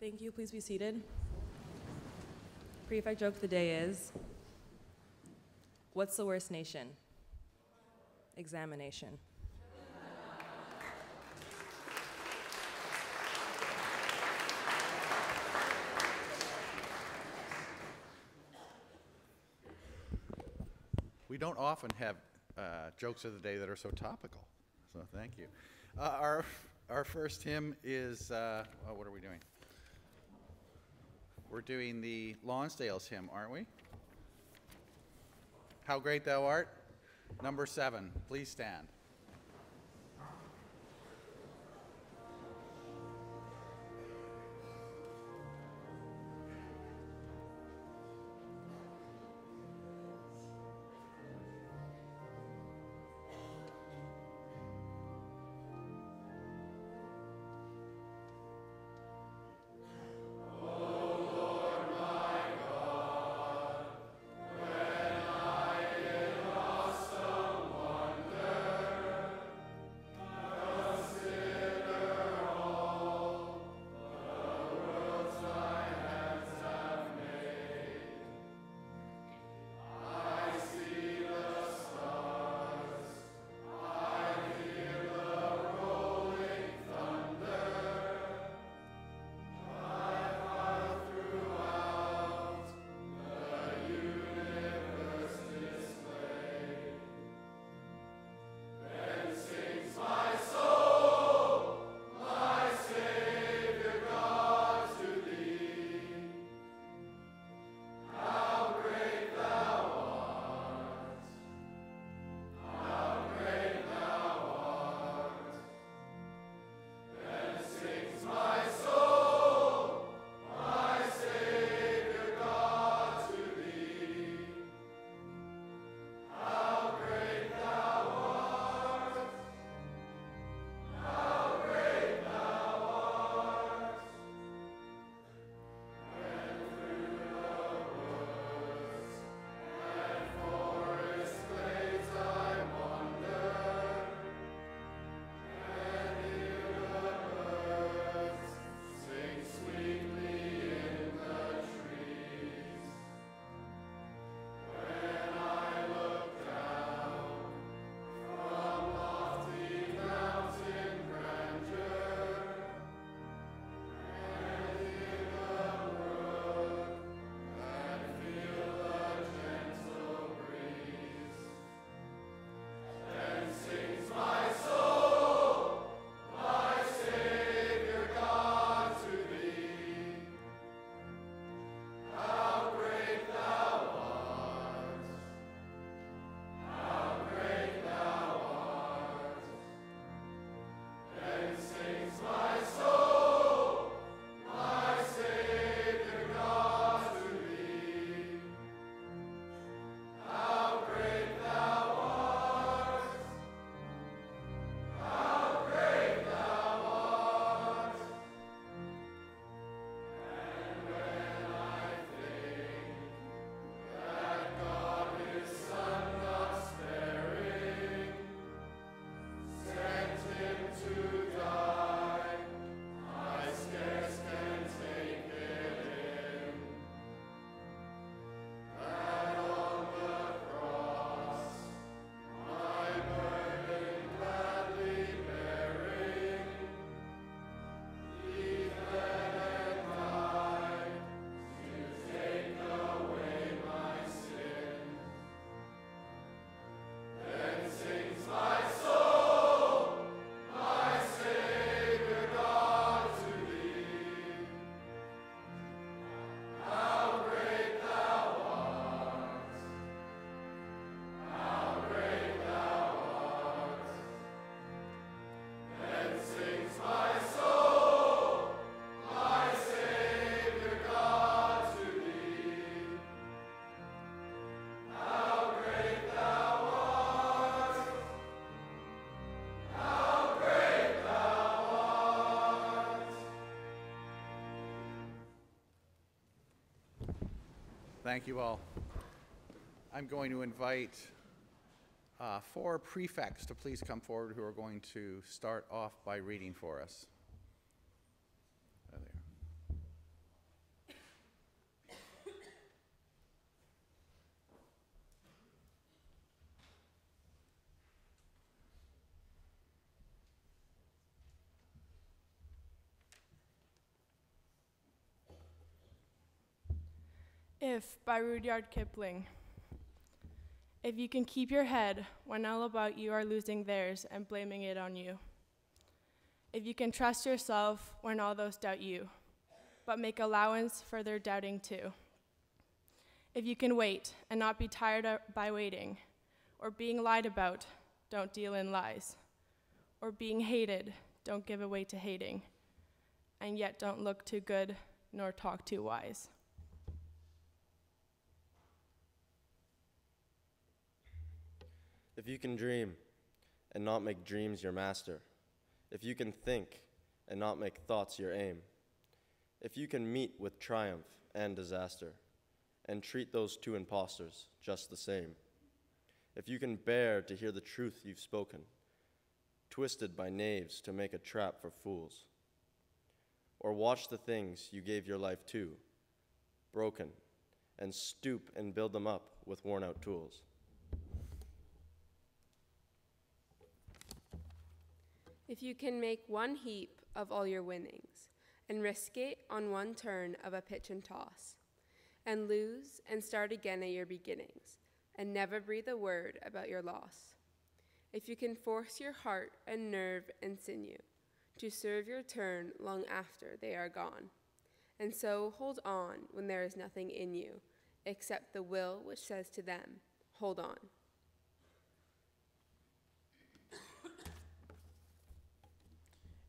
Thank you. Please be seated. Prefect joke of the day is, what's the worst nation? Examination. We don't often have jokes of the day that are so topical, so thank you. Our first hymn is, what are we doing? We're doing the Lonsdale's hymn, aren't we? How Great Thou Art, number 7. Please stand. Thank you all. I'm going to invite 4 prefects to please come forward who are going to start off by reading for us. There they are. If by Rudyard Kipling. If you can keep your head when all about you are losing theirs and blaming it on you. If you can trust yourself when all those doubt you, but make allowance for their doubting too. If you can wait and not be tired by waiting, or being lied about, don't deal in lies, or being hated, don't give away to hating, and yet don't look too good nor talk too wise. If you can dream and not make dreams your master, if you can think and not make thoughts your aim, if you can meet with triumph and disaster and treat those two impostors just the same, if you can bear to hear the truth you've spoken, twisted by knaves to make a trap for fools, or watch the things you gave your life to, broken, and stoop and build them up with worn-out tools. If you can make one heap of all your winnings and risk it on one turn of a pitch and toss, and lose and start again at your beginnings, and never breathe a word about your loss. If you can force your heart and nerve and sinew to serve your turn long after they are gone, and so hold on when there is nothing in you except the will which says to them, hold on.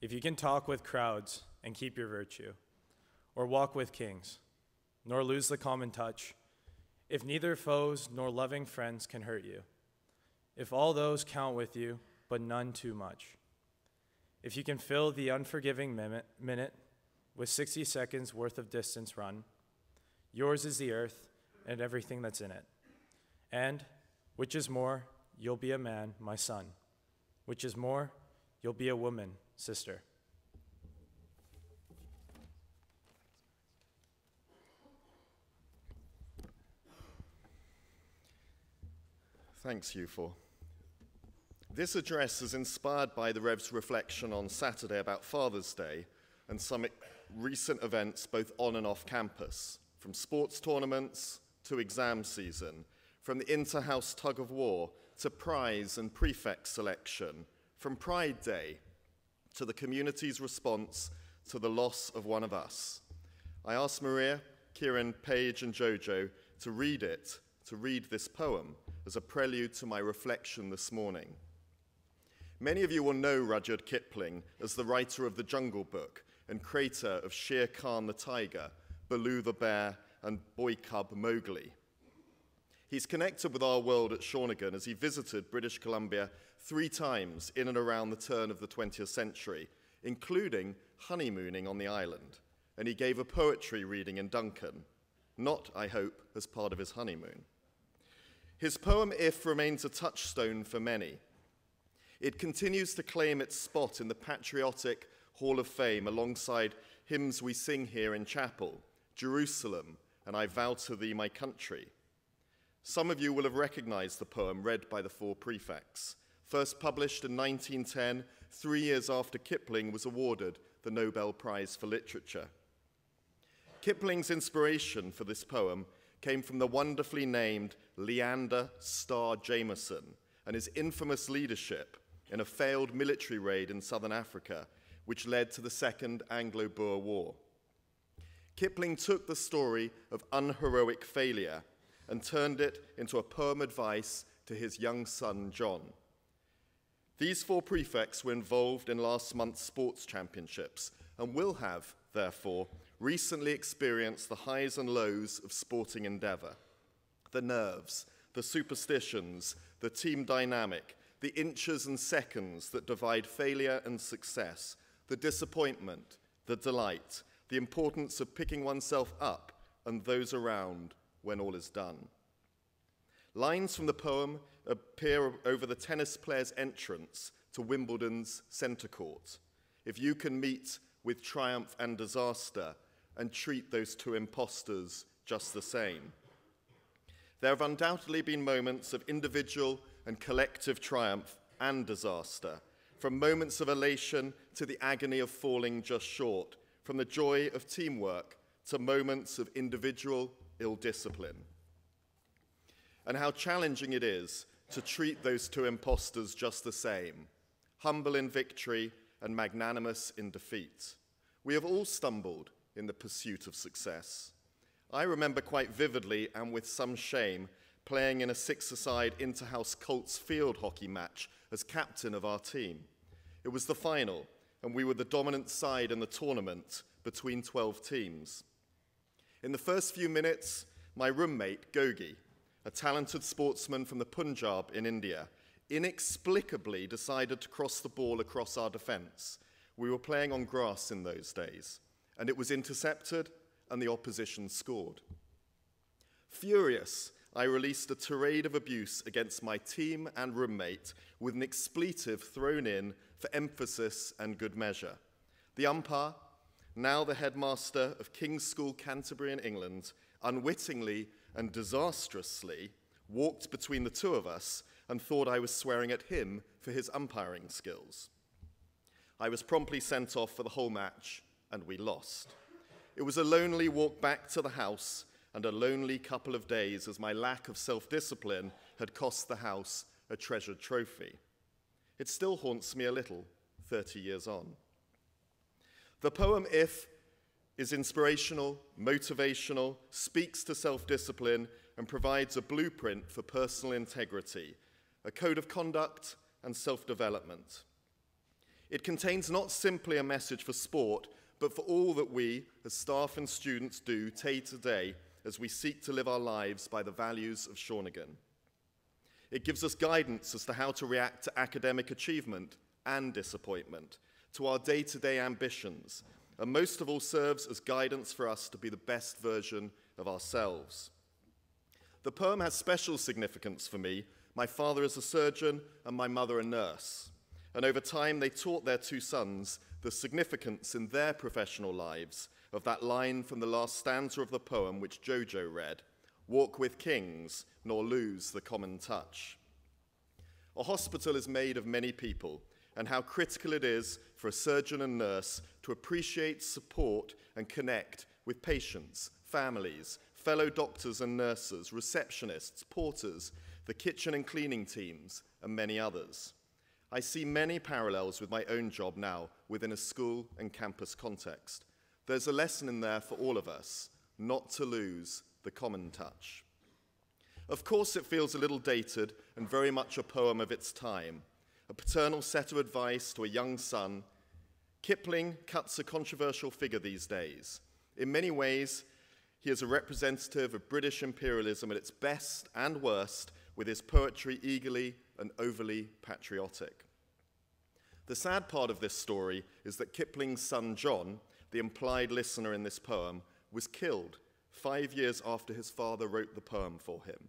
If you can talk with crowds and keep your virtue, or walk with kings, nor lose the common touch, if neither foes nor loving friends can hurt you, if all those count with you, but none too much, if you can fill the unforgiving minute with 60 seconds worth of distance run, yours is the earth and everything that's in it. And, which is more, you'll be a man, my son. Which is more, you'll be a woman, sister. Thanks, you four. This address is inspired by the Rev's reflection on Saturday about Father's Day and some recent events both on and off campus, from sports tournaments to exam season, from the inter-house tug-of-war to prize and prefect selection, from Pride Day to the community's response to the loss of one of us. I asked Maria, Kieran, Paige, and Jojo to read this poem as a prelude to my reflection this morning. Many of you will know Rudyard Kipling as the writer of The Jungle Book and creator of Shere Khan the Tiger, Baloo the Bear, and boy cub Mowgli. He's connected with our world at Shawnigan as he visited British Columbia 3 times in and around the turn of the 20th century, including honeymooning on the island, and he gave a poetry reading in Duncan, not, I hope, as part of his honeymoon. His poem, If, remains a touchstone for many. It continues to claim its spot in the patriotic Hall of Fame alongside hymns we sing here in chapel, Jerusalem, and I Vow to Thee, My Country. Some of you will have recognized the poem read by the 4 prefects. First published in 1910, 3 years after Kipling was awarded the Nobel Prize for Literature. Kipling's inspiration for this poem came from the wonderfully named Leander Starr Jameson and his infamous leadership in a failed military raid in southern Africa, which led to the Second Anglo-Boer War. Kipling took the story of unheroic failure and turned it into a poem advice to his young son, John. These 4 prefects were involved in last month's sports championships and will have, therefore, recently experienced the highs and lows of sporting endeavor. The nerves, the superstitions, the team dynamic, the inches and seconds that divide failure and success, the disappointment, the delight, the importance of picking oneself up and those around when all is done. Lines from the poem appear over the tennis player's entrance to Wimbledon's centre court. If you can meet with triumph and disaster and treat those 2 impostors just the same. There have undoubtedly been moments of individual and collective triumph and disaster, from moments of elation to the agony of falling just short, from the joy of teamwork to moments of individual ill-discipline, and how challenging it is to treat those two impostors just the same, humble in victory and magnanimous in defeat. We have all stumbled in the pursuit of success. I remember quite vividly and with some shame playing in a six-a-side inter-house Colts field hockey match as captain of our team. It was the final, and we were the dominant side in the tournament between 12 teams. In the first few minutes, my roommate, Gogi, a talented sportsman from the Punjab in India, inexplicably decided to cross the ball across our defense. We were playing on grass in those days, and it was intercepted, and the opposition scored. Furious, I released a tirade of abuse against my team and roommate with an expletive thrown in for emphasis and good measure. The umpire, now the headmaster of King's School, Canterbury in England, unwittingly and disastrously walked between the two of us and thought I was swearing at him for his umpiring skills. I was promptly sent off for the whole match, and we lost. It was a lonely walk back to the house and a lonely couple of days as my lack of self-discipline had cost the house a treasured trophy. It still haunts me a little, 30 years on. The poem If is inspirational, motivational, speaks to self-discipline, and provides a blueprint for personal integrity, a code of conduct and self-development. It contains not simply a message for sport, but for all that we, as staff and students, do day to day as we seek to live our lives by the values of Shawnigan. It gives us guidance as to how to react to academic achievement and disappointment, to our day-to-day ambitions, and most of all serves as guidance for us to be the best version of ourselves. The poem has special significance for me. My father is a surgeon and my mother a nurse. And over time, they taught their two sons the significance in their professional lives of that line from the last stanza of the poem which Jojo read, "Walk with kings, nor lose the common touch." A hospital is made of many people, and how critical it is for a surgeon and nurse to appreciate, support, and connect with patients, families, fellow doctors and nurses, receptionists, porters, the kitchen and cleaning teams, and many others. I see many parallels with my own job now within a school and campus context. There's a lesson in there for all of us, not to lose the common touch. Of course, it feels a little dated and very much a poem of its time, a paternal set of advice to a young son. Kipling cuts a controversial figure these days. In many ways, he is a representative of British imperialism at its best and worst, with his poetry eagerly and overly patriotic. The sad part of this story is that Kipling's son John, the implied listener in this poem, was killed 5 years after his father wrote the poem for him,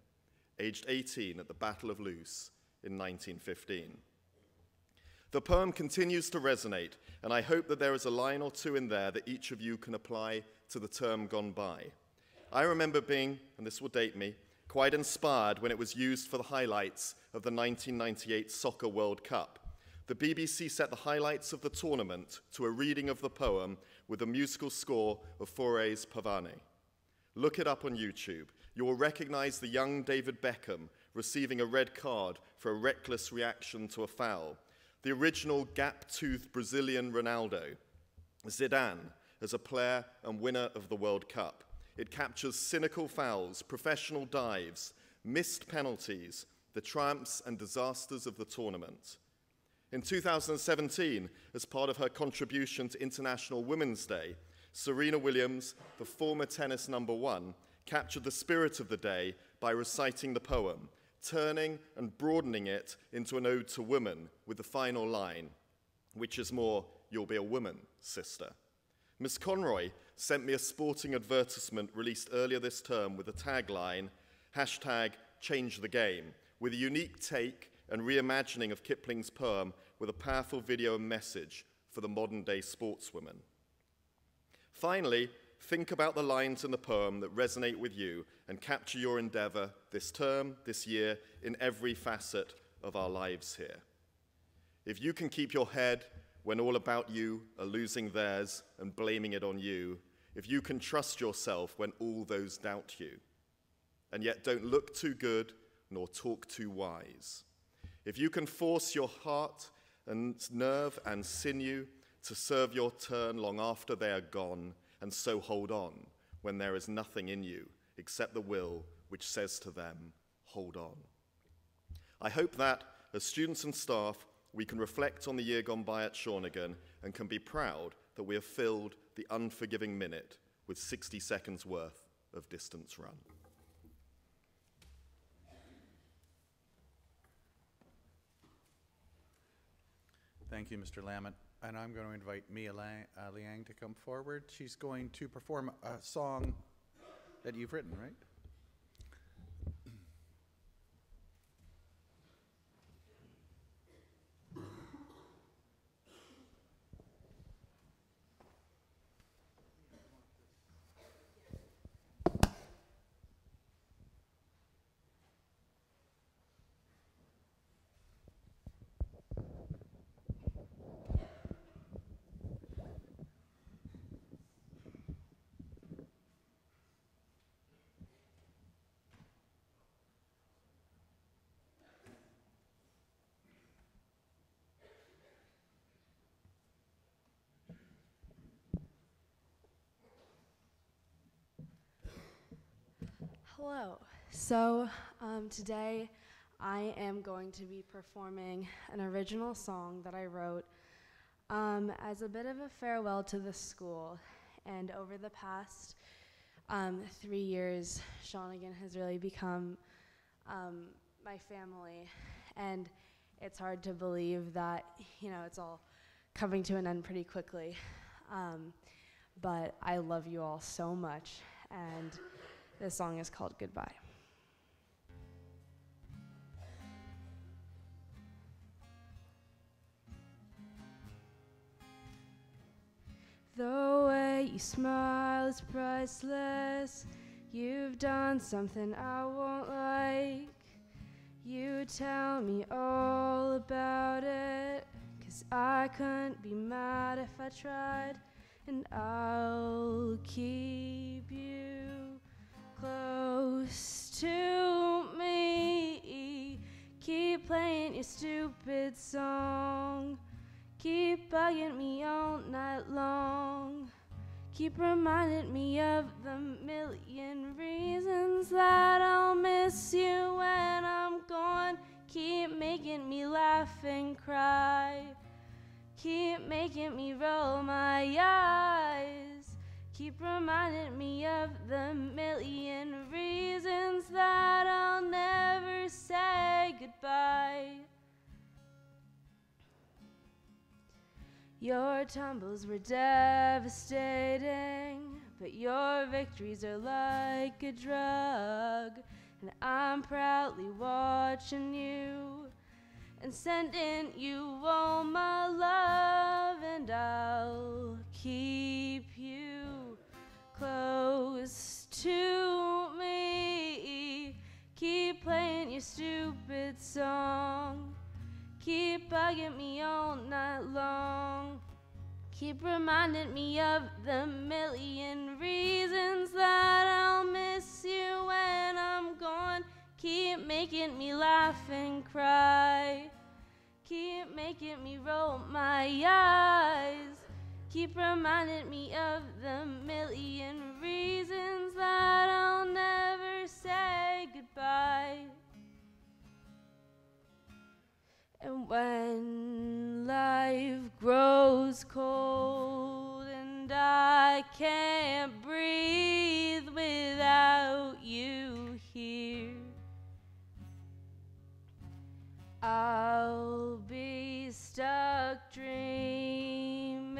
aged 18 at the Battle of Loos in 1915. The poem continues to resonate, and I hope that there is a line or two in there that each of you can apply to the term gone by. I remember being, and this will date me, quite inspired when it was used for the highlights of the 1998 Soccer World Cup. The BBC set the highlights of the tournament to a reading of the poem with a musical score of Fauré's Pavane. Look it up on YouTube. You will recognize the young David Beckham receiving a red card for a reckless reaction to a foul, the original gap-toothed Brazilian Ronaldo, Zidane as a player and winner of the World Cup. It captures cynical fouls, professional dives, missed penalties, the triumphs and disasters of the tournament. In 2017, as part of her contribution to International Women's Day, Serena Williams, the former tennis #1, captured the spirit of the day by reciting the poem, turning and broadening it into an ode to women with the final line, which is more, "You'll be a woman, sister." Ms. Conroy sent me a sporting advertisement released earlier this term with the tagline, #ChangeTheGame, with a unique take and reimagining of Kipling's poem with a powerful video and message for the modern-day sportswoman. Finally, think about the lines in the poem that resonate with you and capture your endeavor this term, this year, in every facet of our lives here. If you can keep your head when all about you are losing theirs and blaming it on you, if you can trust yourself when all those doubt you, and yet don't look too good nor talk too wise, if you can force your heart and nerve and sinew to serve your turn long after they are gone, and so hold on when there is nothing in you except the will which says to them, hold on. I hope that, as students and staff, we can reflect on the year gone by at Shawnigan and can be proud that we have filled the unforgiving minute with 60 seconds worth of distance run. Thank you, Mr. Lamont. And I'm going to invite Mia Liang to come forward. She's going to perform a song that you've written, right? Hello. So today I am going to be performing an original song that I wrote as a bit of a farewell to the school. And over the past 3 years, Shawnigan has really become my family. And it's hard to believe that, it's all coming to an end pretty quickly. But I love you all so much. And this song is called Goodbye. The way you smile is priceless. You've done something I won't like. You tell me all about it, 'cause I couldn't be mad if I tried. And I'll keep you close to me. Keep playing your stupid song. Keep bugging me all night long. Keep reminding me of the million reasons that I'll miss you when I'm gone. Keep making me laugh and cry. Keep making me roll my eyes. Keep reminding me of the million reasons that I'll never say goodbye. Your tumbles were devastating, but your victories are like a drug. And I'm proudly watching you and sending you all my love. And I'll keep you close to me. Keep playing your stupid song. Keep bugging me all night long. Keep reminding me of the million reasons that I'll miss you when I'm gone. Keep making me laugh and cry. Keep making me roll my eyes. Keep reminding me of the million reasons that I'll never say goodbye. And when life grows cold and I can't breathe without you here, I'll be stuck dreaming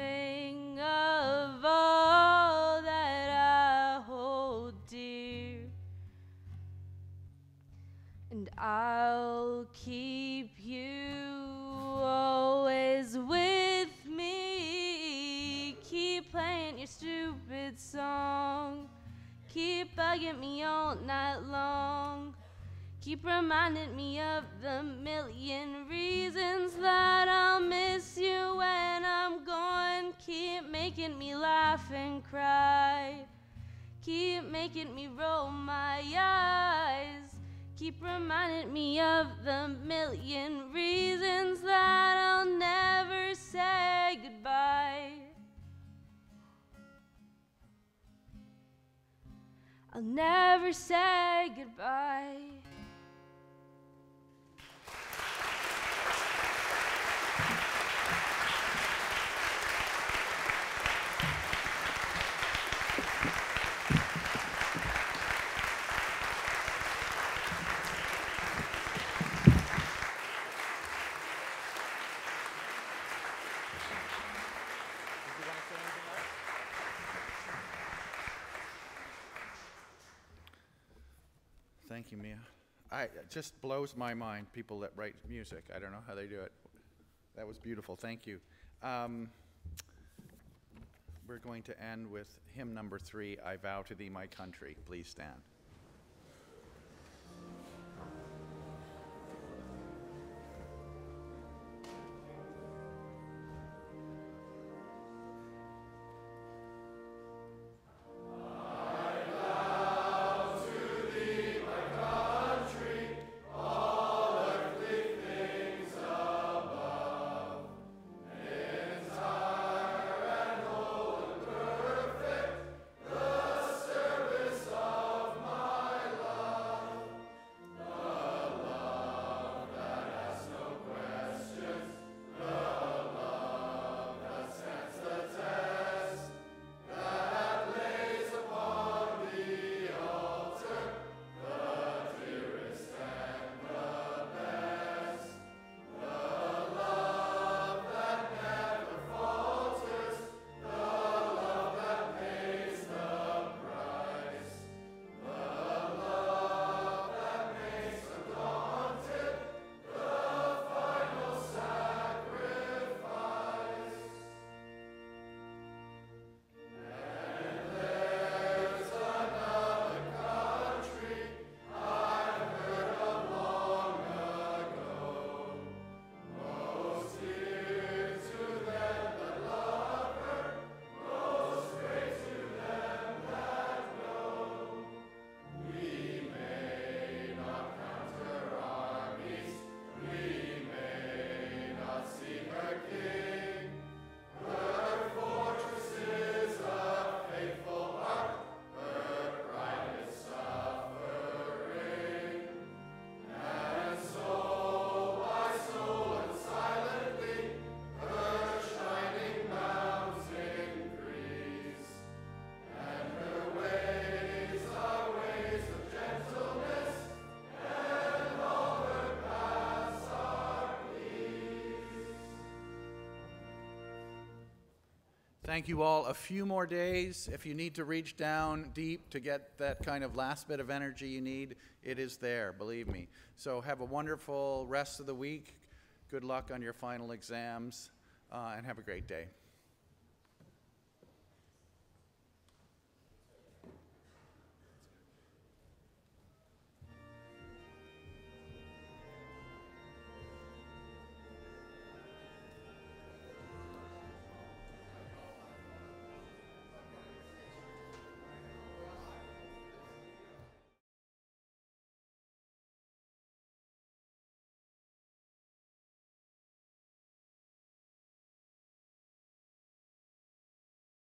of all that I hold dear. And I'll keep you always with me. Keep playing your stupid song. Keep bugging me all night long. Keep reminding me of the million reasons that I'll miss you when I'm gone. Keep making me laugh and cry. Keep making me roll my eyes. Keep reminding me of the million reasons that I'll never say goodbye. I'll never say goodbye. Thank you, Mia. It just blows my mind, people that write music. I don't know how they do it. That was beautiful. Thank you. We're going to end with hymn number 3, I Vow to Thee, My Country. Please stand. Thank you all. A few more days. If you need to reach down deep to get that kind of last bit of energy you need, it is there, believe me. So have a wonderful rest of the week. Good luck on your final exams, and have a great day.